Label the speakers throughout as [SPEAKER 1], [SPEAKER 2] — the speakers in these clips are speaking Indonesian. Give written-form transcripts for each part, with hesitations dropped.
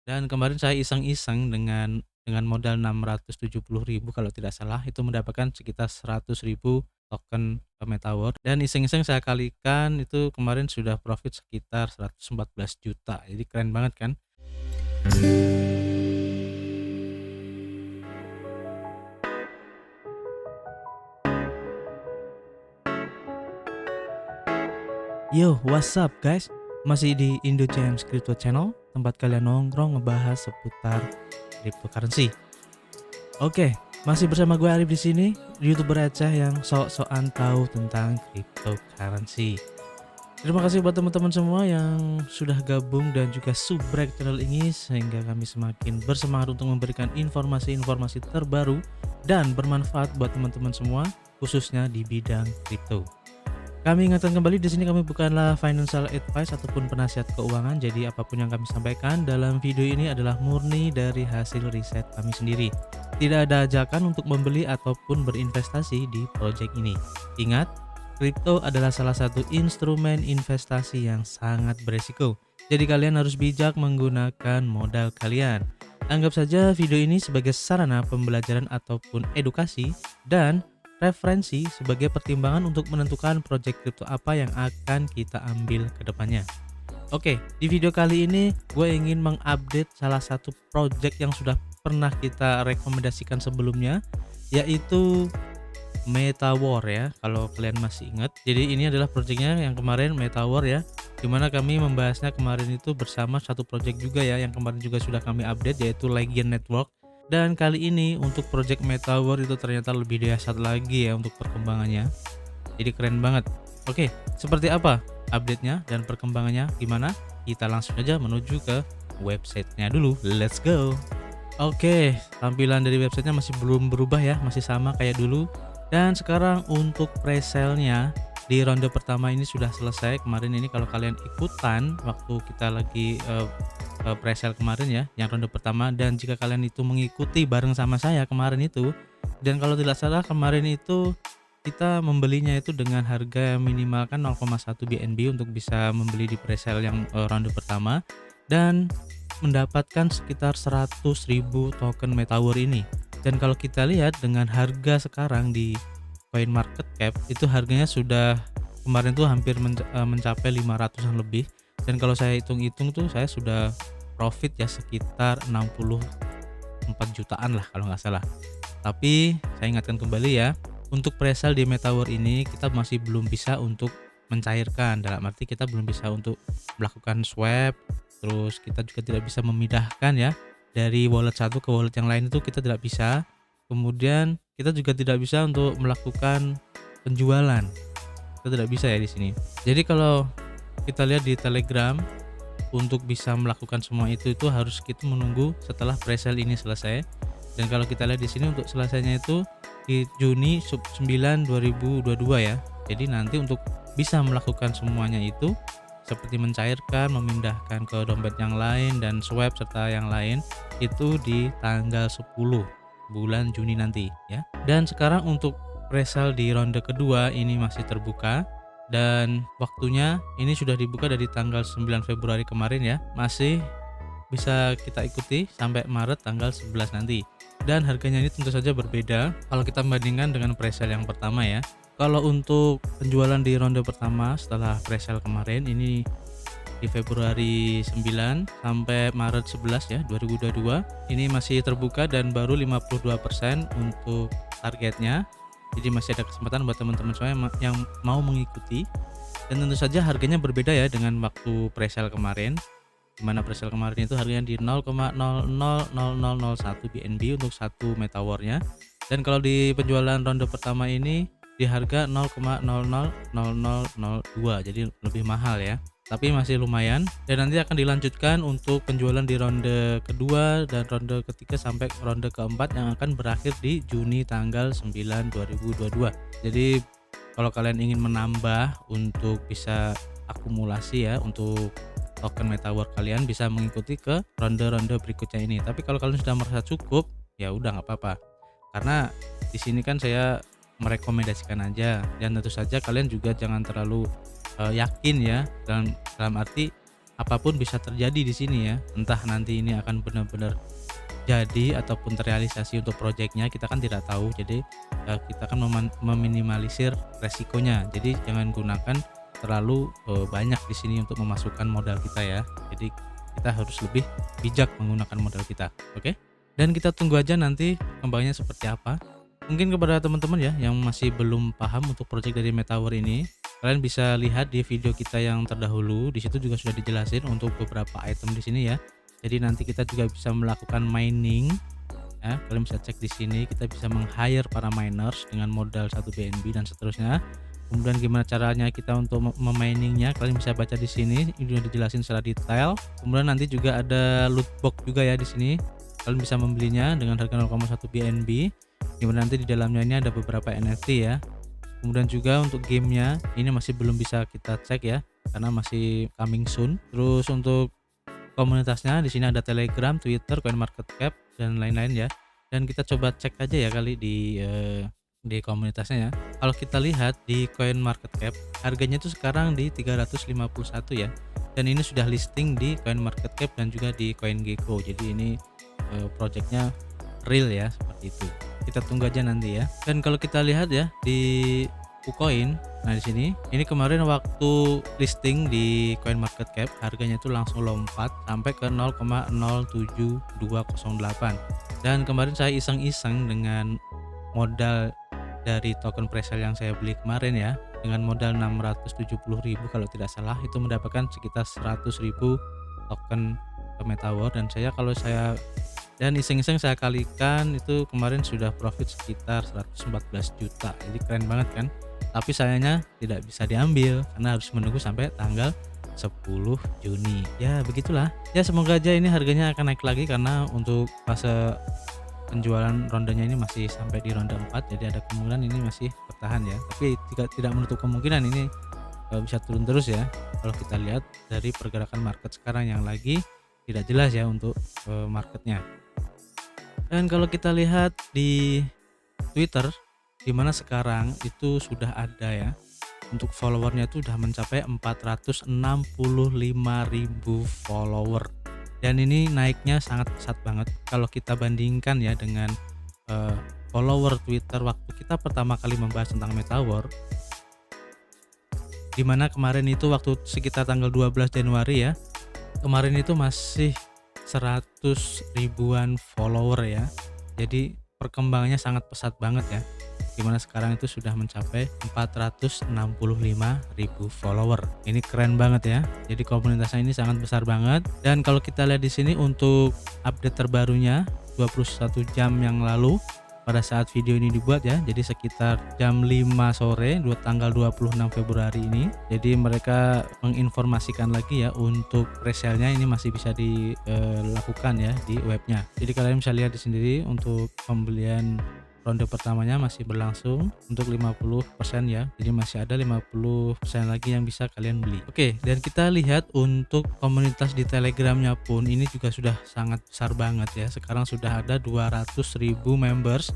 [SPEAKER 1] Dan kemarin saya iseng-iseng dengan modal 670.000 kalau tidak salah, itu mendapatkan sekitar 100.000 token, Metaworld, dan iseng-iseng saya kalikan itu kemarin sudah profit sekitar 114 juta. Jadi keren banget kan? Yo, what's up guys? Masih di Indo James Crypto Channel, tempat kalian nongkrong ngebahas seputar cryptocurrency. Oke, masih bersama gue Arif di sini, YouTuber receh yang sok-sokan tahu tentang cryptocurrency. Terima kasih buat teman-teman semua yang sudah gabung dan juga subrek channel ini sehingga kami semakin bersemangat untuk memberikan informasi-informasi terbaru dan bermanfaat buat teman-teman semua, khususnya di bidang kripto. Kami ingatkan kembali di sini kami bukanlah financial advice ataupun penasihat keuangan, jadi apapun yang kami sampaikan dalam video ini adalah murni dari hasil riset kami sendiri. Tidak ada ajakan untuk membeli ataupun berinvestasi di project ini. Ingat, kripto adalah salah satu instrumen investasi yang sangat beresiko. Jadi kalian harus bijak menggunakan modal kalian. Anggap saja video ini sebagai sarana pembelajaran ataupun edukasi dan referensi sebagai pertimbangan untuk menentukan proyek kripto apa yang akan kita ambil ke depannya. Oke, di video kali ini gue ingin mengupdate salah satu proyek yang sudah pernah kita rekomendasikan sebelumnya, yaitu MetaWar ya, kalau kalian masih ingat. Jadi ini adalah proyeknya yang kemarin MetaWar ya, dimana kami membahasnya kemarin itu bersama satu proyek juga ya, yang kemarin juga sudah kami update, yaitu Legion Network. Dan kali ini untuk project MetaWar itu ternyata lebih dahsyat lagi ya untuk perkembangannya. Jadi keren banget. Oke, seperti apa update-nya dan perkembangannya gimana? Kita langsung aja menuju ke websitenya dulu. Let's go. Oke, tampilan dari websitenya masih belum berubah ya, masih sama kayak dulu. Dan sekarang untuk presale-nya di ronde pertama ini sudah selesai. Kemarin ini kalau kalian ikutan waktu kita lagi presale kemarin ya, yang ronde pertama, dan jika kalian itu mengikuti bareng sama saya kemarin itu, dan kalau tidak salah kemarin itu kita membelinya itu dengan harga minimalkan 0,1 BNB untuk bisa membeli di presale yang ronde pertama dan mendapatkan sekitar 100.000 token MetaWar ini. Dan kalau kita lihat dengan harga sekarang di Coin Market Cap itu harganya sudah kemarin tuh hampir mencapai 500-an lebih, dan kalau saya hitung-hitung tuh saya sudah profit ya sekitar 64 jutaan lah kalau nggak salah. Tapi saya ingatkan kembali ya, untuk presale di MetaWar ini kita masih belum bisa untuk mencairkan, dalam arti kita belum bisa untuk melakukan swap, terus kita juga tidak bisa memindahkan ya dari wallet satu ke wallet yang lain, itu kita tidak bisa. Kemudian kita juga tidak bisa untuk melakukan penjualan, kita tidak bisa ya di sini. Jadi kalau kita lihat di Telegram, untuk bisa melakukan semua itu harus kita menunggu setelah presale ini selesai. Dan kalau kita lihat di sini untuk selesainya itu di Juni 9 2022 ya. Jadi nanti untuk bisa melakukan semuanya itu seperti mencairkan, memindahkan ke dompet yang lain dan swap serta yang lain itu di tanggal 10 bulan Juni nanti ya. Dan sekarang untuk presale di ronde kedua ini masih terbuka, dan waktunya ini sudah dibuka dari tanggal 9 Februari kemarin ya. Masih bisa kita ikuti sampai Maret tanggal 11 nanti. Dan harganya ini tentu saja berbeda kalau kita bandingkan dengan presale yang pertama ya. Kalau untuk penjualan di ronde pertama setelah presale kemarin ini di Februari 9 sampai Maret 11 ya 2022, ini masih terbuka dan baru 52% untuk targetnya. Jadi masih ada kesempatan buat teman-teman semua yang mau mengikuti. Dan tentu saja harganya berbeda ya dengan waktu presale kemarin, dimana presale kemarin itu harganya di 0,000001 BNB untuk satu MetaWar-nya. Dan kalau di penjualan ronde pertama ini di harga 0,000002, jadi lebih mahal ya, tapi masih lumayan. Dan nanti akan dilanjutkan untuk penjualan di ronde kedua dan ronde ketiga sampai ronde keempat yang akan berakhir di Juni tanggal 9 2022. Jadi kalau kalian ingin menambah untuk bisa akumulasi ya untuk token MetaWar, kalian bisa mengikuti ke ronde-ronde berikutnya ini. Tapi kalau kalian sudah merasa cukup, ya udah nggak apa-apa. Karena di sini kan saya merekomendasikan aja, dan tentu saja kalian juga jangan terlalu yakin ya, dalam arti apapun bisa terjadi di sini ya. Entah nanti ini akan benar-benar jadi ataupun terrealisasi untuk proyeknya, kita kan tidak tahu. Jadi kita kan meminimalisir resikonya. Jadi jangan gunakan terlalu banyak di sini untuk memasukkan modal kita ya. Jadi kita harus lebih bijak menggunakan modal kita. Oke? Dan kita tunggu aja nanti kembangnya seperti apa. Mungkin kepada teman-teman ya yang masih belum paham untuk proyek dari Metawer ini, kalian bisa lihat di video kita yang terdahulu. Di situ juga sudah dijelasin untuk beberapa item di sini ya. Jadi nanti kita juga bisa melakukan mining ya. Kalian bisa cek di sini, kita bisa meng-hire para miners dengan modal 1 BNB dan seterusnya. Kemudian gimana caranya kita untuk meminingnya, kalian bisa baca di sini, ini sudah dijelasin secara detail. Kemudian nanti juga ada loot box juga ya di sini. Kalian bisa membelinya dengan harga 0,1 BNB. Dimana nanti di dalamnya ini ada beberapa NFT ya. Kemudian juga untuk gamenya ini masih belum bisa kita cek ya, karena masih coming soon. Terus untuk komunitasnya di sini ada Telegram, Twitter, CoinMarketCap dan lain-lain ya. Dan kita coba cek aja ya kali di komunitasnya ya. Kalau kita lihat di CoinMarketCap, harganya itu sekarang di 351 ya. Dan ini sudah listing di CoinMarketCap dan juga di CoinGecko. Jadi ini projectnya real ya, seperti itu. Kita tunggu aja nanti ya. Dan kalau kita lihat ya di KuCoin, nah di sini ini kemarin waktu listing di CoinMarketCap harganya itu langsung lompat sampai ke 0,07208. Dan kemarin saya iseng-iseng dengan modal dari token presale yang saya beli kemarin ya, dengan modal 670.000 kalau tidak salah, itu mendapatkan sekitar 100.000 token Metawer. Dan iseng-iseng saya kalikan, itu kemarin sudah profit sekitar 114 juta. Jadi keren banget kan. Tapi sayangnya tidak bisa diambil karena harus menunggu sampai tanggal 10 Juni. Ya begitulah. Ya semoga aja ini harganya akan naik lagi, karena untuk fase penjualan rondenya ini masih sampai di ronde 4. Jadi ada kemungkinan ini masih bertahan ya. Tapi tidak menutup kemungkinan ini bisa turun terus ya. Kalau kita lihat dari pergerakan market sekarang yang lagi tidak jelas ya untuk marketnya. Dan kalau kita lihat di Twitter, dimana sekarang itu sudah ada ya, untuk followernya itu sudah mencapai 465.000 follower. Dan ini naiknya sangat pesat banget kalau kita bandingkan ya dengan follower Twitter waktu kita pertama kali membahas tentang Metawer, dimana kemarin itu waktu sekitar tanggal 12 Januari ya, kemarin itu masih 100 ribuan follower ya. Jadi perkembangannya sangat pesat banget ya, dimana sekarang itu sudah mencapai 465.000 follower. Ini keren banget ya. Jadi komunitasnya ini sangat besar banget. Dan kalau kita lihat di sini untuk update terbarunya 21 jam yang lalu pada saat video ini dibuat ya, jadi sekitar jam 5 sore tanggal 26 Februari ini. Jadi mereka menginformasikan lagi ya untuk presale-nya ini masih bisa dilakukan ya di webnya. Jadi kalian bisa lihat di sendiri untuk pembelian ronde pertamanya masih berlangsung untuk 50% ya. Jadi masih ada 50% lagi yang bisa kalian beli. Oke, dan kita lihat untuk komunitas di Telegramnya pun ini juga sudah sangat besar banget ya. Sekarang sudah ada 200.000 members.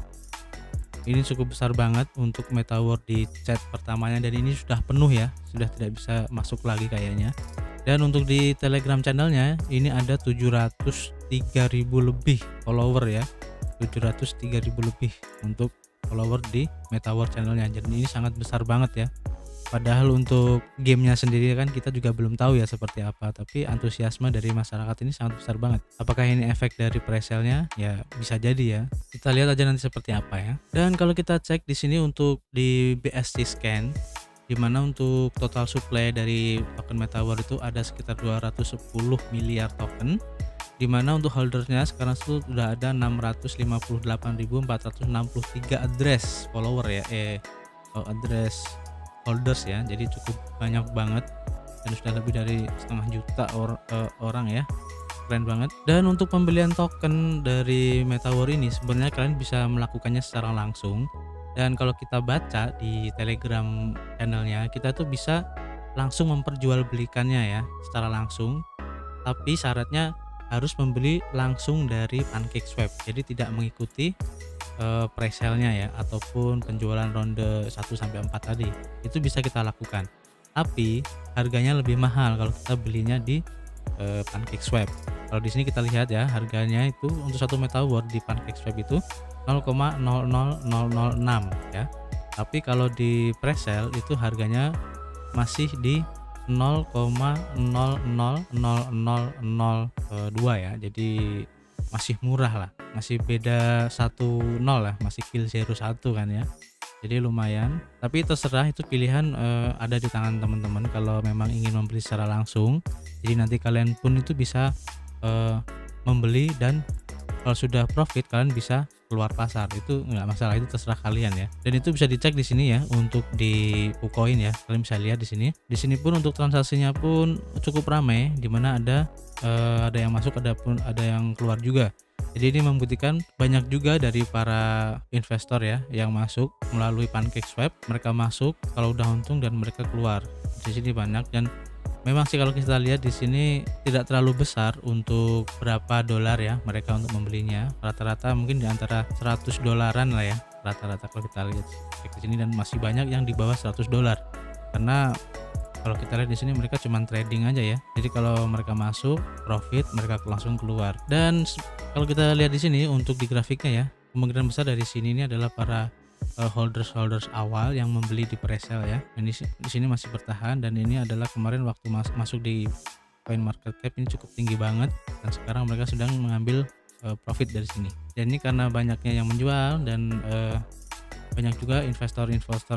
[SPEAKER 1] Ini cukup besar banget untuk Metawer di chat pertamanya, dan ini sudah penuh ya. Sudah tidak bisa masuk lagi kayaknya. Dan untuk di Telegram channelnya ini ada 703.000 lebih follower ya. 703.000 lebih untuk follower di Metawer channelnya. Jadi ini sangat besar banget ya. Padahal untuk gamenya sendiri kan kita juga belum tahu ya seperti apa, tapi antusiasme dari masyarakat ini sangat besar banget. Apakah ini efek dari presale-nya? Ya bisa jadi ya. Kita lihat aja nanti seperti apa ya. Dan kalau kita cek di sini untuk di BSC scan, dimana untuk total supply dari token Metawer itu ada sekitar 210 miliar token. Dimana untuk holdernya sekarang itu sudah ada 658.463 address follower ya, address holders ya. Jadi cukup banyak banget, dan sudah lebih dari setengah juta orang ya. Keren banget. Dan untuk pembelian token dari Metawer ini sebenarnya kalian bisa melakukannya secara langsung. Dan kalau kita baca di Telegram channelnya, kita tuh bisa langsung memperjualbelikannya ya secara langsung. Tapi syaratnya harus membeli langsung dari PancakeSwap. Jadi tidak mengikuti presale-nya ya, ataupun penjualan ronde 1 sampai 4 tadi. Itu bisa kita lakukan. Tapi harganya lebih mahal kalau kita belinya di PancakeSwap. Kalau di sini kita lihat ya, harganya itu untuk satu Metaworld di PancakeSwap itu 0,00006 ya. Tapi kalau di presale itu harganya masih di 0,000002 ya. Jadi masih murah lah, masih beda 1 nol lah, masih kill 01 kan ya. Jadi lumayan, tapi terserah, itu pilihan ada di tangan teman-teman kalau memang ingin membeli secara langsung. Jadi nanti kalian pun itu bisa membeli, dan kalau sudah profit kalian bisa keluar pasar, itu nggak masalah, itu terserah kalian ya. Dan itu bisa dicek di sini ya untuk di KuCoin ya, kalian bisa lihat di sini. Di sini pun untuk transaksinya pun cukup ramai, dimana ada yang masuk, ada yang keluar juga. Jadi ini membuktikan banyak juga dari para investor ya yang masuk melalui PancakeSwap. Mereka masuk kalau udah untung dan mereka keluar. Di sini banyak, dan memang sih kalau kita lihat di sini tidak terlalu besar untuk berapa dolar ya mereka untuk membelinya. Rata-rata mungkin di antara 100 dolaran lah ya rata-rata kalau kita lihat di sini, dan masih banyak yang di bawah 100 dolar. Karena kalau kita lihat di sini mereka cuman trading aja ya. Jadi kalau mereka masuk profit, mereka langsung keluar. Dan kalau kita lihat di sini untuk di grafiknya ya, kemungkinan besar dari sini ini adalah para holders awal yang membeli di presale ya. Ini di sini masih bertahan, dan ini adalah kemarin waktu masuk di coin market cap ini cukup tinggi banget, dan sekarang mereka sedang mengambil profit dari sini. Dan ini karena banyaknya yang menjual, dan banyak juga investor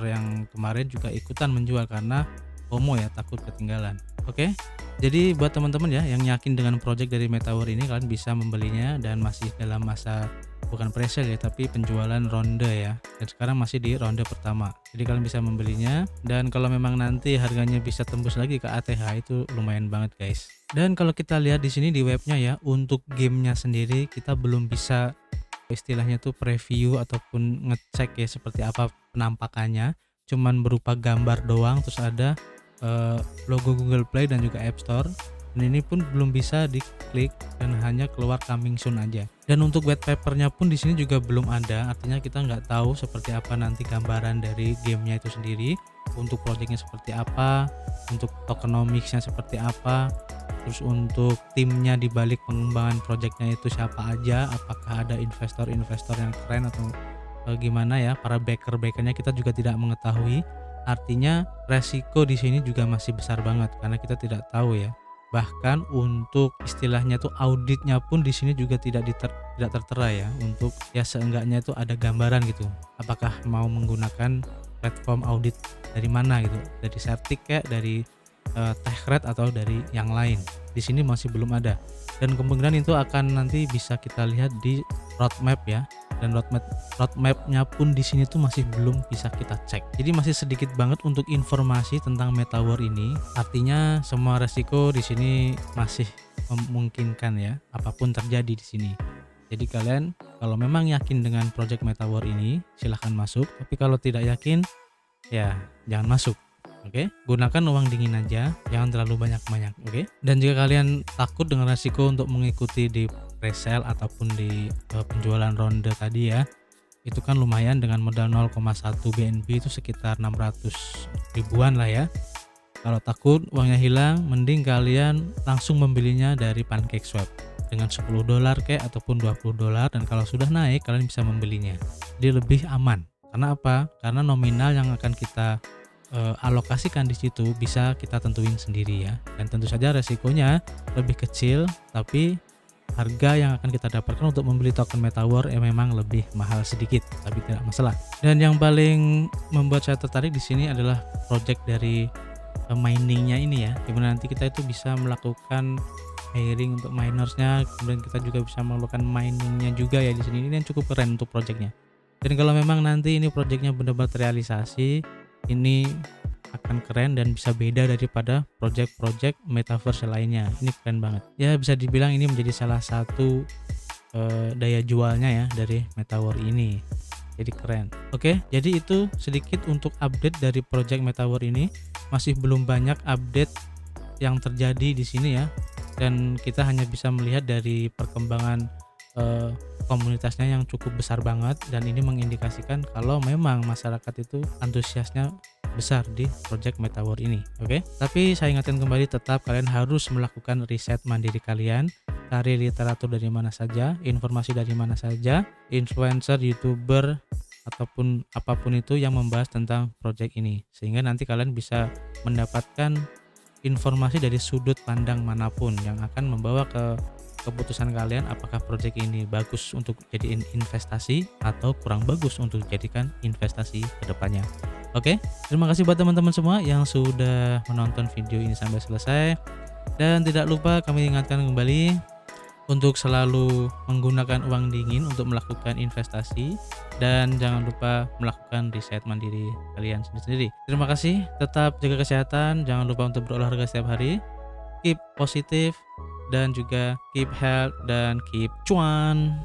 [SPEAKER 1] yang kemarin juga ikutan menjual karena FOMO ya, takut ketinggalan. Oke, jadi buat teman-teman ya yang yakin dengan project dari Metaworld ini, kalian bisa membelinya dan masih dalam masa bukan presale ya, tapi penjualan ronde ya. Dan sekarang masih di ronde pertama. Jadi kalian bisa membelinya, dan kalau memang nanti harganya bisa tembus lagi ke ATH itu lumayan banget guys. Dan kalau kita lihat di sini di webnya ya, untuk gamenya sendiri kita belum bisa istilahnya tuh preview ataupun ngecek ya seperti apa penampakannya. Cuman berupa gambar doang, terus ada logo Google Play dan juga App Store, dan ini pun belum bisa diklik dan hanya keluar coming soon aja. Dan untuk white papernya pun di sini juga belum ada, artinya kita nggak tahu seperti apa nanti gambaran dari gamenya itu sendiri, untuk projectnya seperti apa, untuk tokenomicsnya seperti apa, terus untuk timnya di balik pengembangan projectnya itu siapa aja, apakah ada investor-investor yang keren atau gimana ya, para backer-backernya kita juga tidak mengetahui. Artinya resiko di sini juga masih besar banget karena kita tidak tahu ya. Bahkan untuk istilahnya tuh auditnya pun di sini juga tidak tertera ya, untuk ya seenggaknya itu ada gambaran gitu. Apakah mau menggunakan platform audit dari mana gitu, dari Certic kayak dari Techred atau dari yang lain. Di sini masih belum ada. Dan kemungkinan itu akan nanti bisa kita lihat di roadmap ya. Dan roadmapnya pun di sini tuh masih belum bisa kita cek. Jadi masih sedikit banget untuk informasi tentang Metaworld ini. Artinya semua resiko di sini masih memungkinkan ya, apapun terjadi di sini. Jadi kalian kalau memang yakin dengan project Metaworld ini silahkan masuk. Tapi kalau tidak yakin ya jangan masuk. Oke, gunakan uang dingin aja, jangan terlalu banyak-banyak. Oke. Dan jika kalian takut dengan resiko untuk mengikuti di presale ataupun di penjualan ronde tadi ya, itu kan lumayan dengan modal 0,1 BNB itu sekitar 600 ribuan lah ya. Kalau takut uangnya hilang, mending kalian langsung membelinya dari PancakeSwap dengan 10 dolar kayak ataupun 20 dolar, dan kalau sudah naik kalian bisa membelinya. Jadi lebih aman. Karena apa? Karena nominal yang akan kita alokasikan di situ bisa kita tentuin sendiri ya, dan tentu saja resikonya lebih kecil, tapi harga yang akan kita dapatkan untuk membeli token Metaworld memang lebih mahal sedikit, tapi tidak masalah. Dan yang paling membuat saya tertarik di sini adalah project dari miningnya ini ya, dimana nanti kita itu bisa melakukan hiring untuk minersnya, kemudian kita juga bisa melakukan miningnya juga ya di sini. Ini yang cukup keren untuk projectnya. Dan kalau memang nanti ini projectnya benar-benar terrealisasi, ini akan keren dan bisa beda daripada project-project metaverse lainnya. Ini keren banget ya, bisa dibilang ini menjadi salah satu daya jualnya ya dari Metaworld ini. Jadi keren. Oke, jadi itu sedikit untuk update dari project Metaworld ini. Masih belum banyak update yang terjadi di sini ya, dan kita hanya bisa melihat dari perkembangan komunitasnya yang cukup besar banget, dan ini mengindikasikan kalau memang masyarakat itu antusiasnya besar di project Metaworld ini. Oke. Tapi saya ingatkan kembali, tetap kalian harus melakukan riset mandiri kalian, cari literatur dari mana saja, informasi dari mana saja, influencer, YouTuber, ataupun apapun itu yang membahas tentang project ini, sehingga nanti kalian bisa mendapatkan informasi dari sudut pandang manapun yang akan membawa ke keputusan kalian apakah project ini bagus untuk jadiin investasi atau kurang bagus untuk dijadikan investasi ke depannya. Oke, terima kasih buat teman-teman semua yang sudah menonton video ini sampai selesai, dan tidak lupa kami ingatkan kembali untuk selalu menggunakan uang dingin untuk melakukan investasi, dan jangan lupa melakukan riset mandiri kalian sendiri. Terima kasih, tetap jaga kesehatan, jangan lupa untuk berolahraga setiap hari, keep positif, dan juga keep health dan keep cuan.